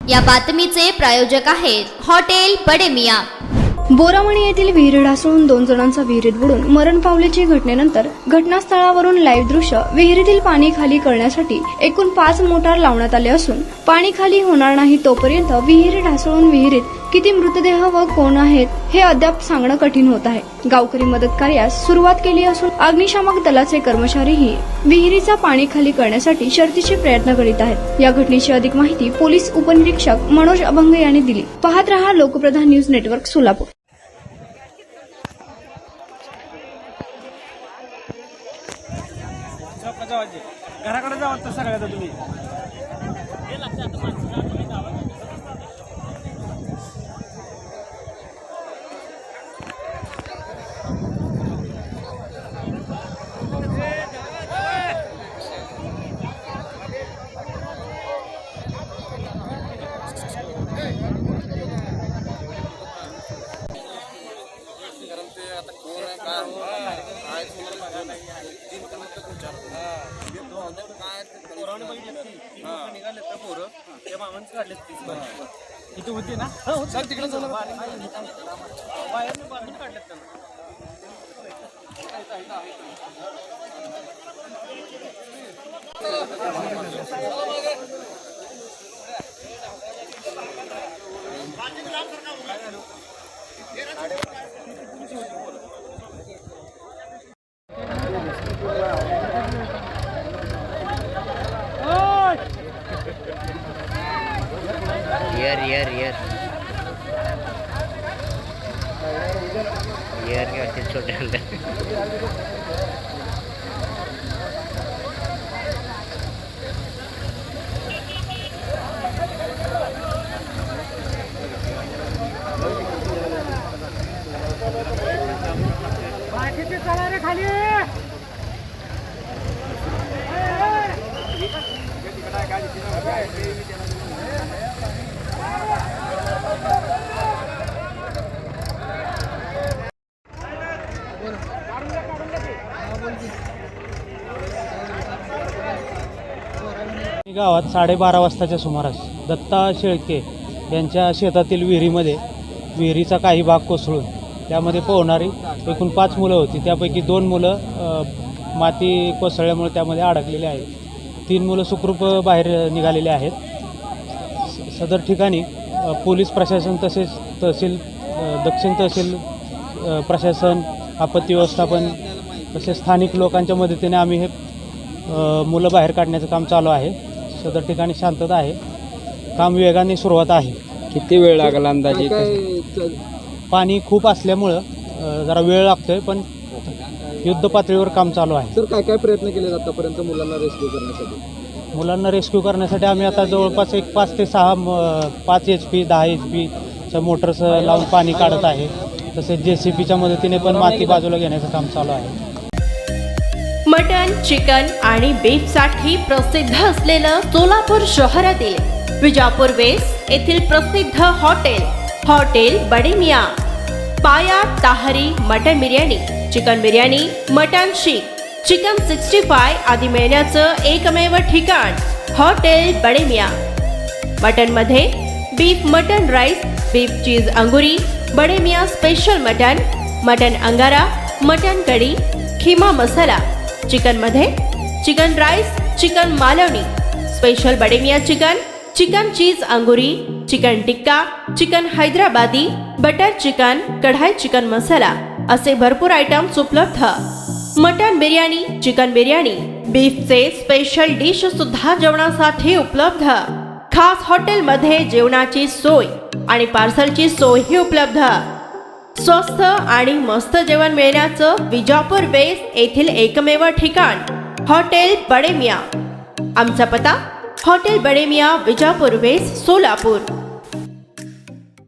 या बातमीचे प्रायोजक आहेत हॉटेल बडे मियां। बोरामणी येथील विहीर ढासळून 2 जणांचा विहिरीत बुडून मरण पावल्याची घटनेनंतर घटनास्थळावरून लाईव्ह दृश्य विहिरीतील पाणी खाली करण्यासाठी एकूण 5 मोटार लावण्यात आले असून पाणी खाली होणार नाही तोपर्यंत विहीर ढासळून विहिरीत किती मृतदेह व कोण आहेत हे अद्याप सांगणं कठीण होत आहे। गावकरी मदत कार्यास सुरुवात केली असून अग्निशामक दलाचे कर्मचारीही विहिरीचा पाणी खाली करण्यासाठी शर्थीचे प्रयत्न करीत आहेत। या घटनेची अधिक माहिती पोलीस उपनिरीक्षक मनोज अभंग यांनी दिली। पाहत रहा लोकप्रधान न्यूज नेटवर्क सोलापूर। घराकडे जावं तर सगळ्याचा तुम्ही इथे होते ना सर तिकडे बाहेर बांधून काढलेत त्यांना। यार के अच्छे छोटे अंदर चला रे खाली गावात 12:30 वाजताच्या सुमारास दत्ता शेळके यांच्या शेतातील विहिरीचा काही भाग कोसळून त्यामध्ये पोहणारी एकूण 5 मुलं होती। त्यापैकी 2 मुलं माती कोसळल्यामुळे त्यामध्ये अडकलेले आहेत। 3 मुलं सुखरूप बाहेर निघालेले आहेत। सदर ठिकाणी पोलीस प्रशासन तसेच दक्षिण तहसील प्रशासन, आपत्ती व्यवस्थापन तसेच स्थानिक लोकांच्या मदतीने आम्ही हे मुलं बाहेर काढण्याचं काम चालू आहे। सदर ठिकाणी शांतता आहे, काम वेगाने सुरुवात आहे। किती वेळ लागला अंदाजे? पाणी खूप असल्यामुळं जरा वेळ लागतोय, पण युद्ध पातळीवर काम चालू आहे। सर, काय प्रयत्न केले आतापर्यंत मुलांना रेस्क्यू करण्यासाठी? मुलांना रेस्क्यू करण्यासाठी आम्ही आता जवळपास 5 ते 6 5 HP 10 HP च्या मोटर्स लावून पाणी काढत आहे। तसेच JCBच्या मदतीने पण माती बाजूला घेण्याचं काम चालू आहे। मटन, चिकन आणि बीफ साठी प्रसिद्ध असलेलं सोलापूर शहरातील विजापूर वेस्ट येथील प्रसिद्ध hotel Bade Miyan. Paya tahari mutton biryani, chicken biryani, mutton seekh, chicken 65 आदी मिळण्याचं एकमेव ठिकाण हॉटेल बडे मियां। मटन मध्ये beef mutton rice, beef cheese angoori, Bade Miyan special mutton angara, mutton kadhi, keema masala. Chicken मध्ये chicken rice, chicken Malvani, special Bade Miyan chicken cheese angoori, chicken tikka, chicken Hyderabadi, butter chicken, kadai chicken masala असे भरपूर आयटम्स उपलब्ध। मटन बिर्याणी, चिकन बिर्याणी, बीफचे स्पेशल डिश सुद्धा जेवणासाठी उपलब्ध। खास हॉटेलमध्ये जेवणाची सोय आणि पार्सलची सोयही उपलब्ध। स्वस्त आणि मस्त जेवण मिळण्याचं विजापूर वेस्ट येथील एकमेव ठिकाण हॉटेल बडे मियां। आमचा पत्ता हॉटेल बडे मियां, विजापूर वेस्ट, सोलापूर।